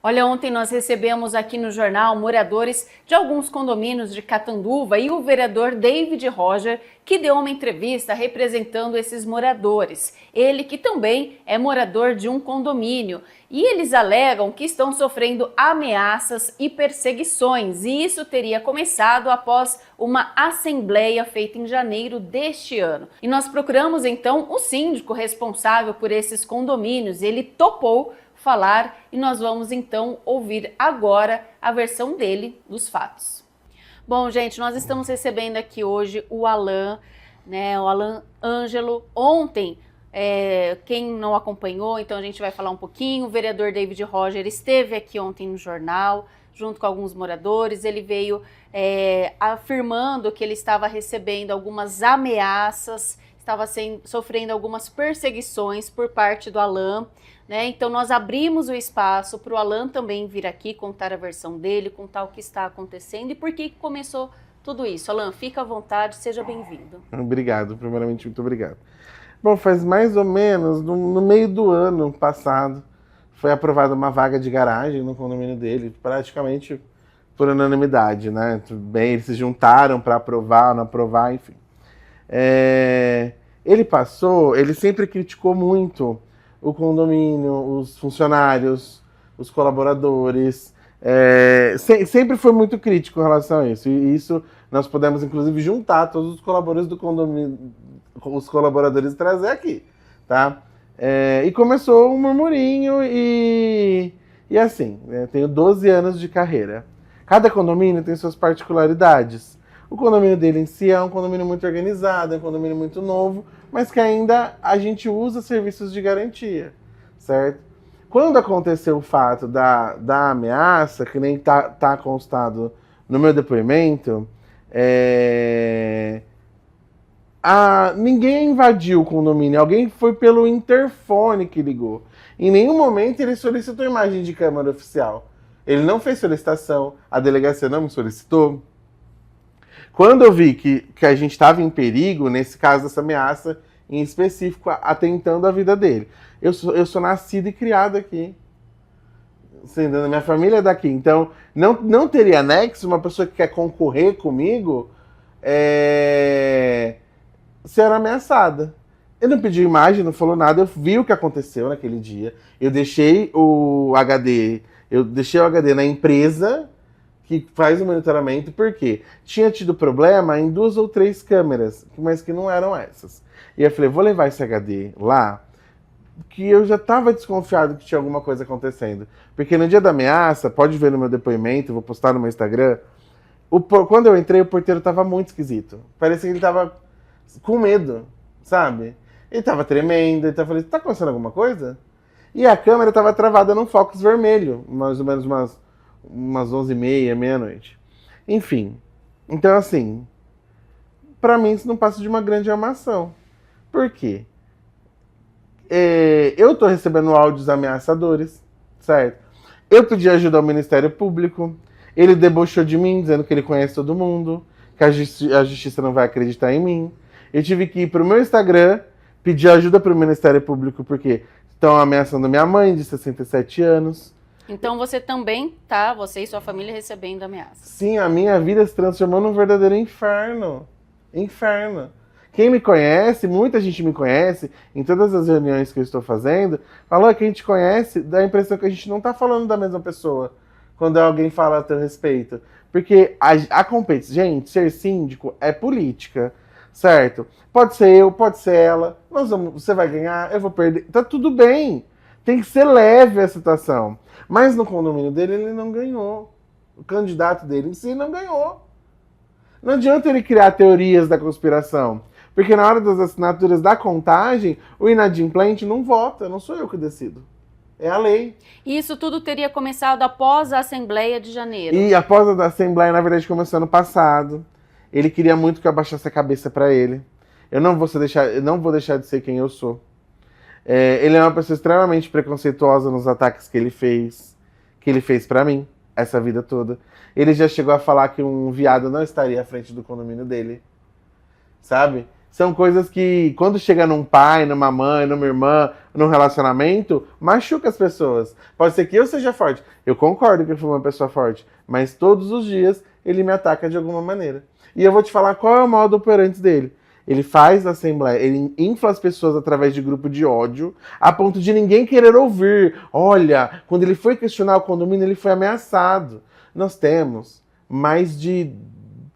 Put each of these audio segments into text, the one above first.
Olha, ontem nós recebemos aqui no jornal moradores de alguns condomínios de Catanduva e o vereador David Roger, que deu uma entrevista representando esses moradores. Ele que também é morador de um condomínio. E eles alegam que estão sofrendo ameaças e perseguições, e isso teria começado após uma assembleia feita em janeiro deste ano. E nós procuramos então o síndico responsável por esses condomínios. Ele topou falar e nós vamos então ouvir agora a versão dele dos fatos. Bom, gente, nós estamos recebendo aqui hoje o Alan, o Alan Ângelo. Ontem, quem não acompanhou, então a gente vai falar um pouquinho. O vereador David Roger esteve aqui ontem no jornal, junto com alguns moradores. Ele veio afirmando que ele estava recebendo algumas ameaças, estava sofrendo algumas perseguições por parte do Alan. Então nós abrimos o espaço para o Alan também vir aqui contar a versão dele, contar o que está acontecendo e por que começou tudo isso. Alan, fica à vontade, seja bem-vindo. Obrigado, primeiramente, muito obrigado. Bom, faz mais ou menos, no meio do ano passado, foi aprovada uma vaga de garagem no condomínio dele, praticamente por unanimidade, né? Tudo bem, eles se juntaram para aprovar, não aprovar, enfim. Ele sempre criticou muito o condomínio, os funcionários, os colaboradores, sempre foi muito crítico em relação a isso. E isso nós podemos, inclusive, juntar todos os colaboradores do condomínio, os colaboradores e trazer aqui, tá? E começou um murmurinho e assim, tenho 12 anos de carreira. Cada condomínio tem suas particularidades. O condomínio dele em si é um condomínio muito organizado, é um condomínio muito novo, mas que ainda a gente usa serviços de garantia, certo? Quando aconteceu o fato da ameaça, que nem tá constado no meu depoimento, ninguém invadiu o condomínio, alguém foi pelo interfone que ligou. Em nenhum momento ele solicitou imagem de câmera oficial. Ele não fez solicitação, a delegacia não me solicitou. Quando eu vi que a gente estava em perigo, nesse caso dessa ameaça, em específico, atentando a vida dele. Eu sou nascido e criado aqui. Minha família é daqui. Então, não teria nexo uma pessoa que quer concorrer comigo ser ameaçada. Ele não pediu imagem, não falou nada, eu vi o que aconteceu naquele dia. Eu deixei o HD na empresa que faz o monitoramento, porque tinha tido problema em 2 ou 3 câmeras, mas que não eram essas. E eu falei, vou levar esse HD lá, que eu já estava desconfiado que tinha alguma coisa acontecendo. Porque no dia da ameaça, pode ver no meu depoimento, vou postar no meu Instagram, quando eu entrei, o porteiro estava muito esquisito. Parecia que ele estava com medo, sabe? Ele estava tremendo, então eu falei, tá acontecendo alguma coisa? E a câmera estava travada num focus vermelho, mais ou menos umas 11h30, meia-noite. Enfim, então assim, pra mim isso não passa de uma grande armação. Por quê? Eu tô recebendo áudios ameaçadores, certo? Eu pedi ajuda ao Ministério Público, ele debochou de mim, dizendo que ele conhece todo mundo, que a justiça não vai acreditar em mim. Eu tive que ir pro meu Instagram, pedir ajuda pro Ministério Público, porque estão ameaçando minha mãe, de 67 anos. Então você também você e sua família recebendo ameaças. Sim, a minha vida se transformou num verdadeiro inferno. Inferno. Quem me conhece, muita gente me conhece, em todas as reuniões que eu estou fazendo, falou que a gente conhece, dá a impressão que a gente não está falando da mesma pessoa quando alguém fala a teu respeito. Porque a competição, gente, ser síndico é política, certo? Pode ser eu, pode ser ela, você vai ganhar, eu vou perder, tá tudo bem. Tem que ser leve a situação. Mas no condomínio dele, ele não ganhou. O candidato dele em si não ganhou. Não adianta ele criar teorias da conspiração. Porque na hora das assinaturas da contagem, o inadimplente não vota. Não sou eu que decido. É a lei. E isso tudo teria começado após a Assembleia de janeiro. E após a Assembleia, na verdade, começou ano passado. Ele queria muito que eu abaixasse a cabeça para ele. Eu não vou deixar de ser quem eu sou. Ele é uma pessoa extremamente preconceituosa nos ataques que ele fez pra mim, essa vida toda. Ele já chegou a falar que um viado não estaria à frente do condomínio dele, sabe? São coisas que, quando chega num pai, numa mãe, numa irmã, num relacionamento, machuca as pessoas. Pode ser que eu seja forte. Eu concordo que eu fui uma pessoa forte, mas todos os dias ele me ataca de alguma maneira. E eu vou te falar qual é o modo operante dele. Ele faz assembleia, ele infla as pessoas através de grupo de ódio, a ponto de ninguém querer ouvir. Olha, quando ele foi questionar o condomínio, ele foi ameaçado. Nós temos mais de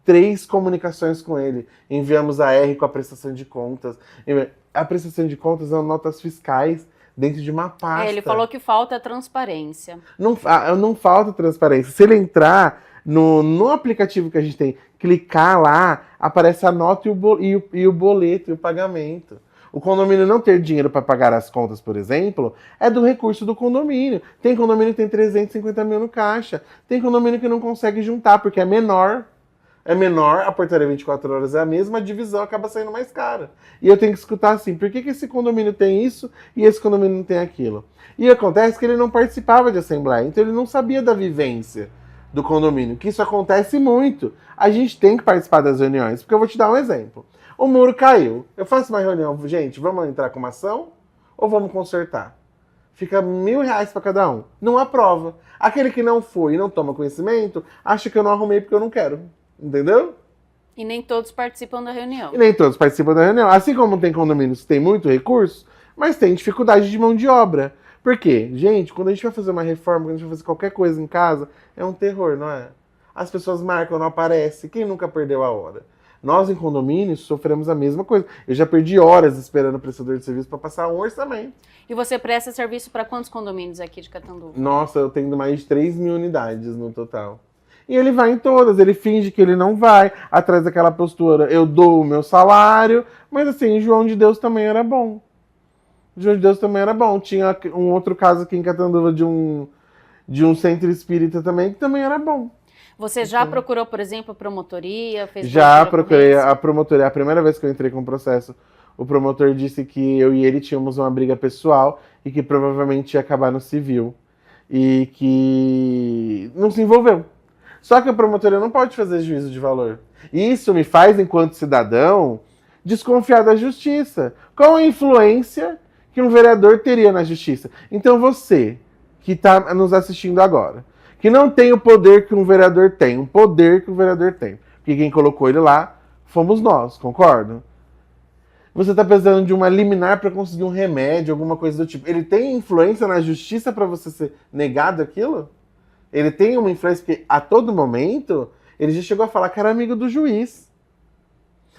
3 comunicações com ele. Enviamos a R com a prestação de contas. A prestação de contas são notas fiscais dentro de uma pasta. Ele falou que falta transparência. Não falta transparência. Se ele entrar no aplicativo que a gente tem, clicar lá, aparece a nota e o boleto e o pagamento. O condomínio não ter dinheiro para pagar as contas, por exemplo, é do recurso do condomínio. Tem condomínio que tem 350 mil no caixa. Tem condomínio que não consegue juntar, porque é menor. É menor, a portaria 24 horas é a mesma, a divisão acaba saindo mais cara. E eu tenho que escutar assim, por que esse condomínio tem isso e esse condomínio não tem aquilo? E acontece que ele não participava de assembleia, então ele não sabia da vivência do condomínio, que isso acontece muito. A gente tem que participar das reuniões, porque eu vou te dar um exemplo. O muro caiu. Eu faço uma reunião, gente, vamos entrar com uma ação ou vamos consertar? Fica R$1.000 para cada um. Não aprova. Aquele que não foi e não toma conhecimento, acha que eu não arrumei porque eu não quero. Entendeu? E nem todos participam da reunião. E nem todos participam da reunião. Assim como tem condomínios que tem muito recurso, mas tem dificuldade de mão de obra. Por quê? Gente, quando a gente vai fazer uma reforma, quando a gente vai fazer qualquer coisa em casa, é um terror, não é? As pessoas marcam, não aparece. Quem nunca perdeu a hora? Nós, em condomínios, sofremos a mesma coisa. Eu já perdi horas esperando o prestador de serviço para passar um orçamento. E você presta serviço para quantos condomínios aqui de Catanduva? Nossa, eu tenho mais de 3.000 unidades no total. E ele vai em todas, ele finge que ele não vai, atrás daquela postura, eu dou o meu salário, mas assim, João de Deus também era bom. João de Deus também era bom. Tinha um outro caso aqui em Catanduva de um centro espírita também, que também era bom. Você já procurou, por exemplo, a promotoria? Já procurei a promotoria. A primeira vez que eu entrei com o processo, o promotor disse que eu e ele tínhamos uma briga pessoal e que provavelmente ia acabar no civil. E que não se envolveu. Só que a promotoria não pode fazer juízo de valor. E isso me faz, enquanto cidadão, desconfiar da justiça. Qual a influência que um vereador teria na justiça? Então você, que está nos assistindo agora, que não tem o poder que um vereador tem, um poder que um vereador tem, porque quem colocou ele lá fomos nós, concordo? Você está precisando de uma liminar para conseguir um remédio, alguma coisa do tipo. Ele tem influência na justiça para você ser negado aquilo? Ele tem uma influência porque a todo momento ele já chegou a falar que era amigo do juiz.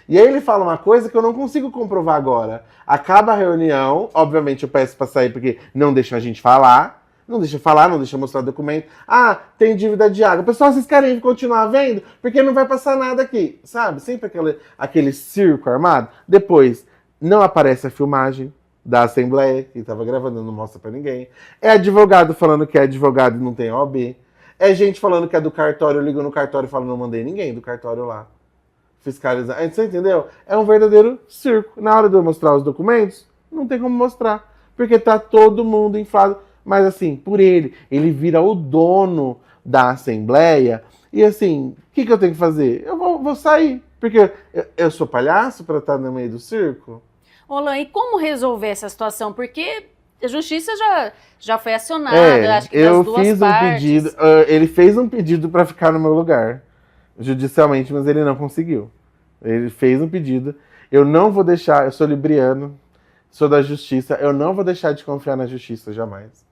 E aí ele fala uma coisa que eu não consigo comprovar agora. Acaba a reunião, obviamente eu peço para sair porque não deixa a gente falar. Não deixa falar, não deixa mostrar documento. Ah, tem dívida de água. Pessoal, vocês querem continuar vendo? Porque não vai passar nada aqui. Sabe? Sempre aquele circo armado. Depois, não aparece a filmagem da Assembleia, que estava gravando, não mostra pra ninguém. É advogado falando que é advogado e não tem OAB. É gente falando que é do cartório, eu ligo no cartório e falo, não mandei ninguém do cartório lá fiscalizar. Você entendeu? É um verdadeiro circo. Na hora de eu mostrar os documentos, não tem como mostrar. Porque tá todo mundo inflado. Mas assim, por ele vira o dono da Assembleia. E assim, o que eu tenho que fazer? Eu vou sair. Porque eu sou palhaço para estar no meio do circo? Olan, e como resolver essa situação? Porque a justiça já foi acionada, acho que das duas partes. Pedido, ele fez um pedido para ficar no meu lugar, judicialmente, mas ele não conseguiu. Ele fez um pedido. Eu não vou deixar, eu sou libriano, sou da justiça, eu não vou deixar de confiar na justiça, jamais.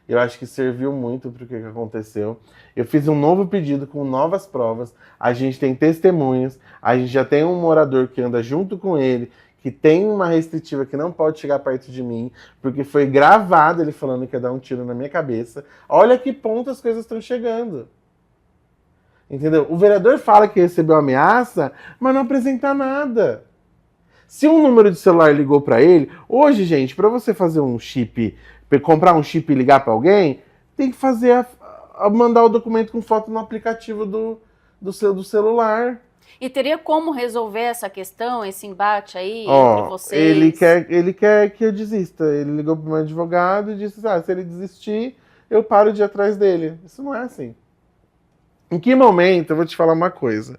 Eu acho que serviu muito para o que aconteceu. Eu fiz um novo pedido com novas provas, a gente tem testemunhas, a gente já tem um morador que anda junto com ele, que tem uma restritiva que não pode chegar perto de mim, porque foi gravado ele falando que ia dar um tiro na minha cabeça. Olha que ponto as coisas estão chegando. Entendeu? O vereador fala que recebeu ameaça, mas não apresenta nada. Se um número de celular ligou para ele, hoje, gente, para você fazer um chip, comprar um chip e ligar para alguém, tem que fazer mandar o documento com foto no aplicativo do celular. E teria como resolver essa questão, esse embate aí entre vocês? Ele quer que eu desista. Ele ligou para o meu advogado e disse, se ele desistir, eu paro de ir atrás dele. Isso não é assim. Em que momento, eu vou te falar uma coisa,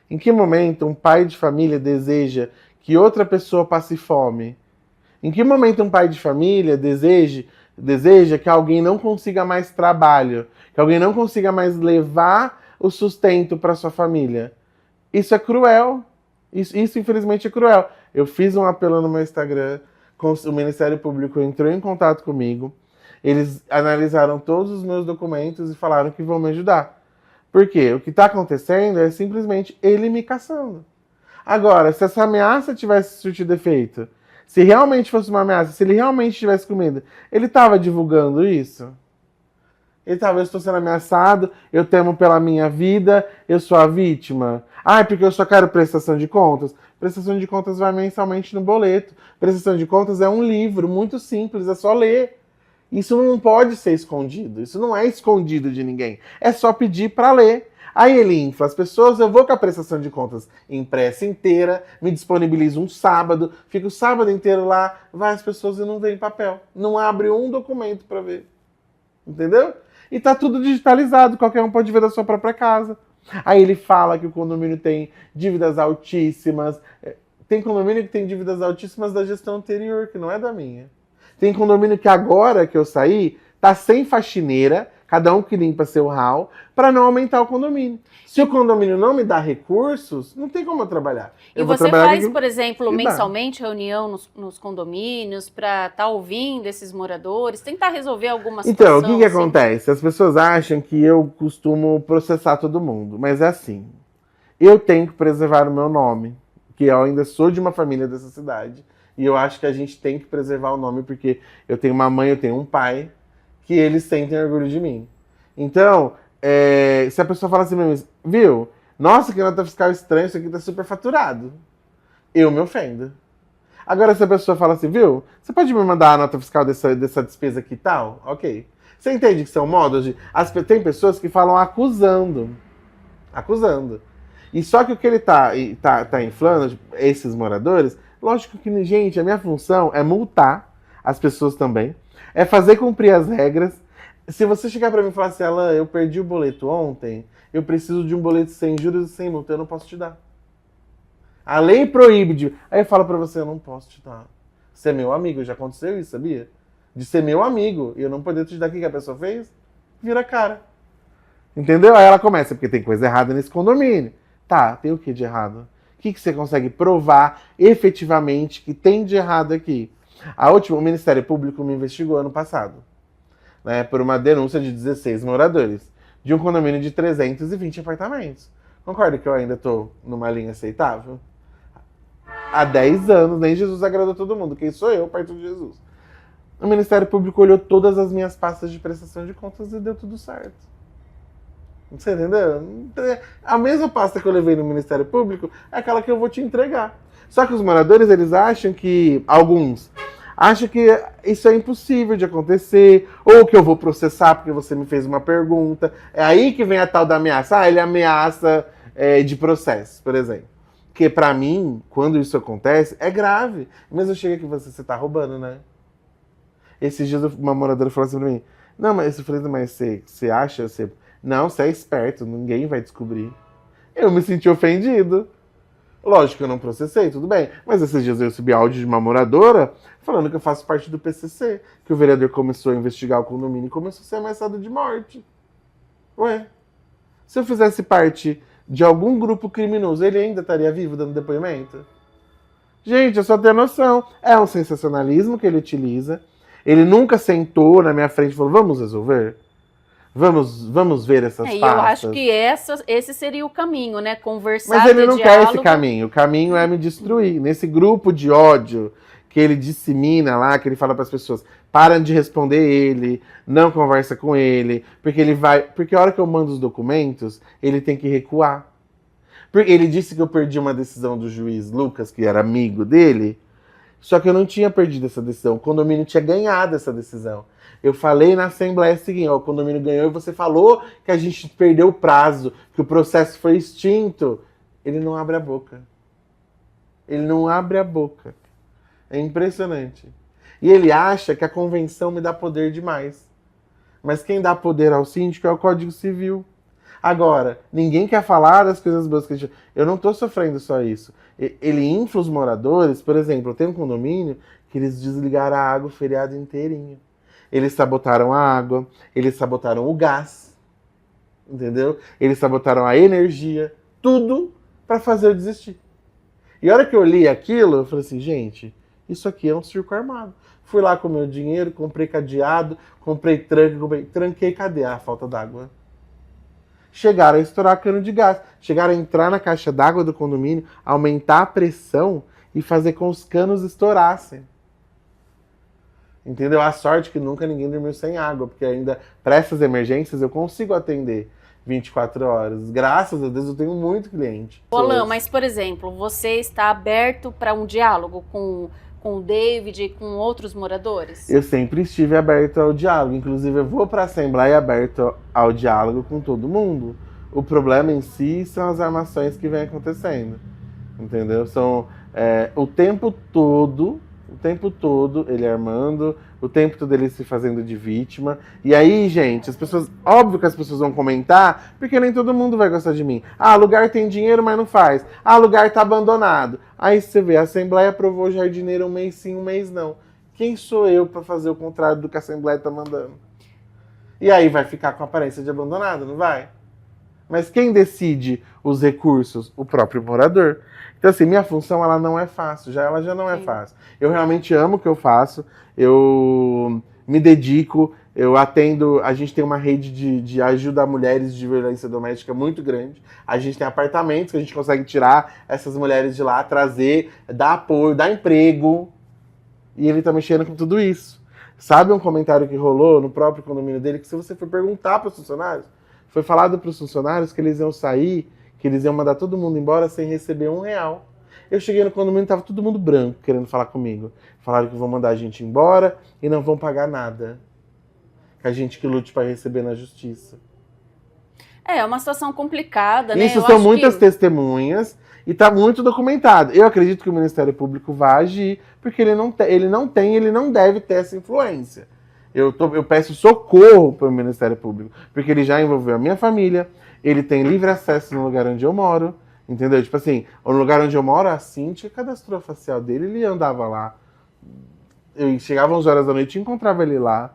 em que momento um pai de família deseja que outra pessoa passe fome? Em que momento um pai de família deseja que alguém não consiga mais trabalho, que alguém não consiga mais levar o sustento para sua família? Isso é cruel. Isso, infelizmente, é cruel. Eu fiz um apelo no meu Instagram, o Ministério Público entrou em contato comigo, eles analisaram todos os meus documentos e falaram que vão me ajudar. Por quê? O que está acontecendo é simplesmente ele me caçando. Agora, se essa ameaça tivesse surtido efeito, se realmente fosse uma ameaça, se ele realmente tivesse comido, ele estava divulgando isso? Ele estava, eu estou sendo ameaçado, eu temo pela minha vida, eu sou a vítima. Ah, é porque eu só quero prestação de contas. Prestação de contas vai mensalmente no boleto. Prestação de contas é um livro muito simples, é só ler. Isso não pode ser escondido, isso não é escondido de ninguém. É só pedir para ler. Aí ele infla as pessoas, eu vou com a prestação de contas impressa inteira, me disponibilizo um sábado, fico o sábado inteiro lá, vai as pessoas e não vem papel. Não abre um documento para ver. Entendeu? E tá tudo digitalizado, qualquer um pode ver da sua própria casa. Aí ele fala que o condomínio tem dívidas altíssimas. Tem condomínio que tem dívidas altíssimas da gestão anterior, que não é da minha. Tem condomínio que agora que eu saí, tá sem faxineira, cada um que limpa seu hall, para não aumentar o condomínio. Se o condomínio não me dá recursos, não tem como eu trabalhar. E você faz, por exemplo, mensalmente reunião nos condomínios para estar ouvindo esses moradores, tentar resolver alguma situação? Então, o que acontece? As pessoas acham que eu costumo processar todo mundo, mas é assim. Eu tenho que preservar o meu nome, que eu ainda sou de uma família dessa cidade, e eu acho que a gente tem que preservar o nome, porque eu tenho uma mãe, eu tenho um pai, que eles sentem orgulho de mim. Então, se a pessoa fala assim, viu? Nossa, que nota fiscal estranha, isso aqui tá super faturado. Eu me ofendo. Agora, se a pessoa fala assim, viu? Você pode me mandar a nota fiscal dessa despesa aqui e tal? Ok. Você entende que são modos de... Tem pessoas que falam acusando. Acusando. E só que o que ele tá inflando, tipo, esses moradores, lógico que, gente, a minha função é multar as pessoas também, é fazer cumprir as regras. Se você chegar pra mim e falar assim, Alan, eu perdi o boleto ontem, eu preciso de um boleto sem juros e sem multa, eu não posso te dar. A lei proíbe de... Aí eu falo pra você, eu não posso te dar. Você é meu amigo, já aconteceu isso, sabia? De ser meu amigo e eu não poder te dar, o que a pessoa fez? Vira a cara. Entendeu? Aí ela começa, porque tem coisa errada nesse condomínio. Tá, tem o que de errado? O que você consegue provar efetivamente que tem de errado aqui? O Ministério Público me investigou ano passado, né, por uma denúncia de 16 moradores, de um condomínio de 320 apartamentos. Concorda que eu ainda estou numa linha aceitável? Há 10 anos, nem Jesus agradou todo mundo. Quem sou eu perto de Jesus? O Ministério Público olhou todas as minhas pastas de prestação de contas e deu tudo certo. Você entendeu? A mesma pasta que eu levei no Ministério Público é aquela que eu vou te entregar. Só que os moradores, eles acham que... Alguns acham que isso é impossível de acontecer, ou que eu vou processar porque você me fez uma pergunta. É aí que vem a tal da ameaça. Ah, ele ameaça de processo, por exemplo. Porque pra mim, quando isso acontece, é grave. Mas eu chego aqui e você tá roubando, né? Esses dias uma moradora falou assim pra mim, não, mas eu falei, mas você acha... Não, você é esperto, ninguém vai descobrir. Eu me senti ofendido. Lógico que eu não processei, tudo bem. Mas esses dias eu recebi áudio de uma moradora falando que eu faço parte do PCC, que o vereador começou a investigar o condomínio e começou a ser ameaçado de morte. Ué, se eu fizesse parte de algum grupo criminoso, ele ainda estaria vivo dando depoimento? Gente, eu só tenho noção. É um sensacionalismo que ele utiliza. Ele nunca sentou na minha frente e falou, vamos resolver? Vamos ver essas pastas. Eu acho que esse seria o caminho, né? Conversar, mas ele não quer esse caminho. O caminho é me destruir. Nesse grupo de ódio que ele dissemina lá, que ele fala para as pessoas, param de responder ele, não conversa com ele, porque ele vai... Porque a hora que eu mando os documentos, ele tem que recuar. Porque ele disse que eu perdi uma decisão do juiz Lucas, que era amigo dele, só que eu não tinha perdido essa decisão. O condomínio tinha ganhado essa decisão. Eu falei na Assembleia seguinte, ó, o condomínio ganhou e você falou que a gente perdeu o prazo, que o processo foi extinto. Ele não abre a boca. Ele não abre a boca. É impressionante. E ele acha que a convenção me dá poder demais. Mas quem dá poder ao síndico é o Código Civil. Agora, ninguém quer falar das coisas boas que a gente... Eu não tô sofrendo só isso. Ele infla os moradores, por exemplo, tem um condomínio que eles desligaram a água o feriado inteirinho. Eles sabotaram a água, eles sabotaram o gás, entendeu? Eles sabotaram a energia, tudo para fazer eu desistir. E a hora que eu li aquilo, eu falei assim, gente, isso aqui é um circo armado. Fui lá com o meu dinheiro, comprei cadeado, comprei tranque, tranquei, cadê a falta d'água? Chegaram a estourar cano de gás, chegaram a entrar na caixa d'água do condomínio, aumentar a pressão e fazer com que os canos estourassem. Entendeu? A sorte que nunca ninguém dormiu sem água, porque ainda para essas emergências eu consigo atender 24 horas. Graças a Deus eu tenho muito cliente. Alain, mas por exemplo, você está aberto para um diálogo com o David e com outros moradores? Eu sempre estive aberto ao diálogo. Inclusive eu vou para a Assembleia aberto ao diálogo com todo mundo. O problema em si são as armações que vem acontecendo. Entendeu? São o tempo todo ele armando, o tempo todo ele se fazendo de vítima. E aí, gente, as pessoas, óbvio que as pessoas vão comentar, porque nem todo mundo vai gostar de mim. Ah, lugar tem dinheiro, mas não faz. Ah, lugar tá abandonado. Aí você vê, a Assembleia aprovou o jardineiro um mês sim, um mês não. Quem sou eu para fazer o contrário do que a Assembleia tá mandando? E aí vai ficar com a aparência de abandonado, não vai? Mas quem decide os recursos? O próprio morador. Então, assim, minha função, ela não é fácil, ela já não é fácil. Eu realmente amo o que eu faço, eu me dedico, eu atendo, a gente tem uma rede de ajuda a mulheres de violência doméstica muito grande. A gente tem apartamentos que a gente consegue tirar essas mulheres de lá, trazer, dar apoio, dar emprego. E ele tá mexendo com tudo isso. Sabe um comentário que rolou no próprio condomínio dele, que se você for perguntar para os funcionários, foi falado para os funcionários que eles iam sair, que eles iam mandar todo mundo embora sem receber R$1. Eu cheguei no condomínio e tava todo mundo branco querendo falar comigo. Falaram que vão mandar a gente embora e não vão pagar nada. Que a gente que lute para receber na justiça. É uma situação complicada, né? Isso são muitas testemunhas e tá muito documentado. Eu acredito que o Ministério Público vai agir, porque ele não deve ter essa influência. Eu peço socorro para o Ministério Público, porque ele já envolveu a minha família, ele tem livre acesso no lugar onde eu moro, entendeu? Tipo assim, no lugar onde eu moro, a Cíntia cadastrou a facial dele, ele andava lá. Eu chegava 11 horas da noite e encontrava ele lá.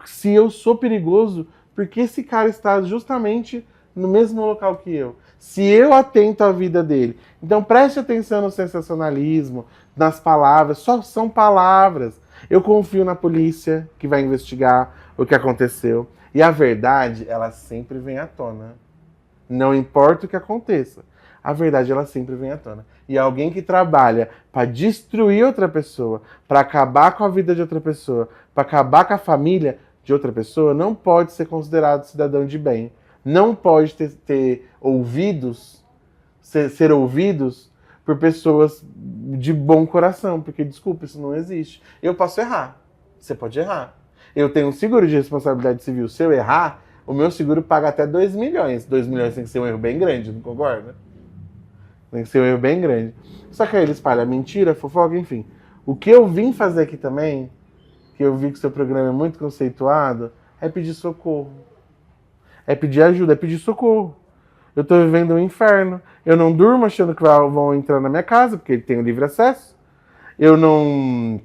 Se eu sou perigoso, porque esse cara está justamente no mesmo local que eu. Se eu atento à vida dele. Então preste atenção no sensacionalismo, nas palavras, só são palavras. Eu confio na polícia que vai investigar o que aconteceu. E a verdade, ela sempre vem à tona. Não importa o que aconteça. A verdade, ela sempre vem à tona. E alguém que trabalha para destruir outra pessoa, para acabar com a vida de outra pessoa, para acabar com a família de outra pessoa, não pode ser considerado cidadão de bem. Não pode ter ouvidos, ser ouvidos por pessoas de bom coração, porque, desculpa, isso não existe. Eu posso errar, você pode errar. Eu tenho um seguro de responsabilidade civil, se eu errar, o meu seguro paga até 2 milhões. 2 milhões tem que ser um erro bem grande, não concorda? Tem que ser um erro bem grande. Só que aí ele espalha mentira, fofoca, enfim. O que eu vim fazer aqui também, que eu vi que o seu programa é muito conceituado, é pedir socorro. É pedir ajuda, é pedir socorro. Eu tô vivendo um inferno. Eu não durmo achando que vão entrar na minha casa, porque ele tem o livre acesso. Eu não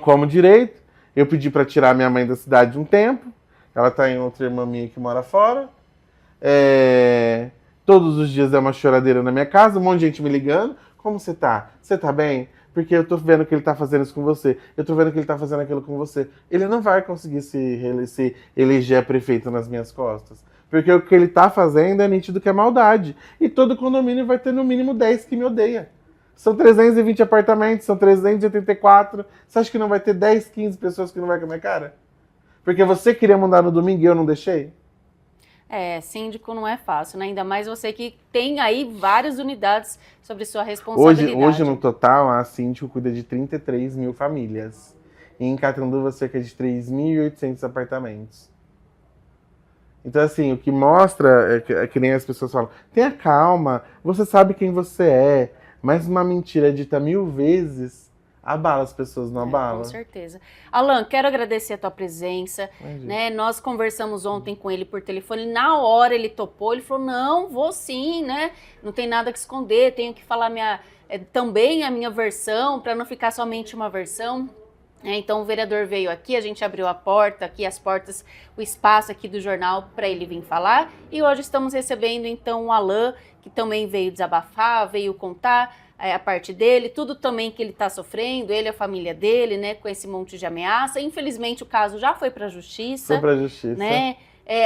como direito. Eu pedi para tirar minha mãe da cidade um tempo. Ela tá em outra irmã minha que mora fora. Todos os dias é uma choradeira na minha casa, um monte de gente me ligando. Como você tá? Você tá bem? Porque eu tô vendo que ele tá fazendo isso com você. Eu tô vendo que ele tá fazendo aquilo com você. Ele não vai conseguir se eleger prefeito nas minhas costas. Porque o que ele tá fazendo é nítido que é maldade. E todo condomínio vai ter no mínimo 10 que me odeia. São 320 apartamentos, são 384. Você acha que não vai ter 10, 15 pessoas que não vai com a minha cara? Porque você queria mandar no domingo e eu não deixei? Síndico não é fácil, né? Ainda mais você que tem aí várias unidades sobre sua responsabilidade. Hoje no total, a síndico cuida de 33 mil famílias. E em Catanduva, cerca de 3.800 apartamentos. Então, assim, o que mostra, é que nem as pessoas falam, tenha calma, você sabe quem você é, mas uma mentira dita 1000 vezes, abala as pessoas, não abala. Com certeza. Alan, quero agradecer a tua presença, Imagina. né? Nós conversamos ontem com ele por telefone, na hora ele topou, ele falou, não, vou sim, né? Não tem nada que esconder, tenho que falar também a minha versão, para não ficar somente uma versão. Então o vereador veio aqui, a gente abriu a porta, aqui as portas, o espaço aqui do jornal para ele vir falar. E hoje estamos recebendo então o Alan, que também veio desabafar, veio contar a parte dele, tudo também que ele está sofrendo, ele e a família dele, né, com esse monte de ameaça. Infelizmente o caso já foi para a justiça. Foi pra justiça. Né?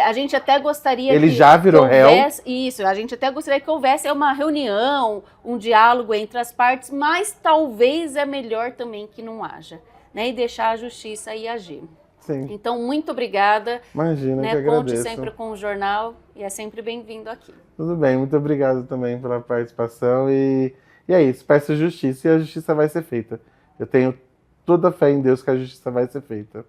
A gente até gostaria Ele já virou réu. Isso, a gente até gostaria que houvesse uma reunião, um diálogo entre as partes, mas talvez é melhor também que não haja. Né, e deixar a justiça aí agir. Sim. Então, muito obrigada. Imagina, né, que agradeço. Conte sempre com o jornal e é sempre bem-vindo aqui. Tudo bem, muito obrigado também pela participação e é isso, peço justiça e a justiça vai ser feita. Eu tenho toda a fé em Deus que a justiça vai ser feita.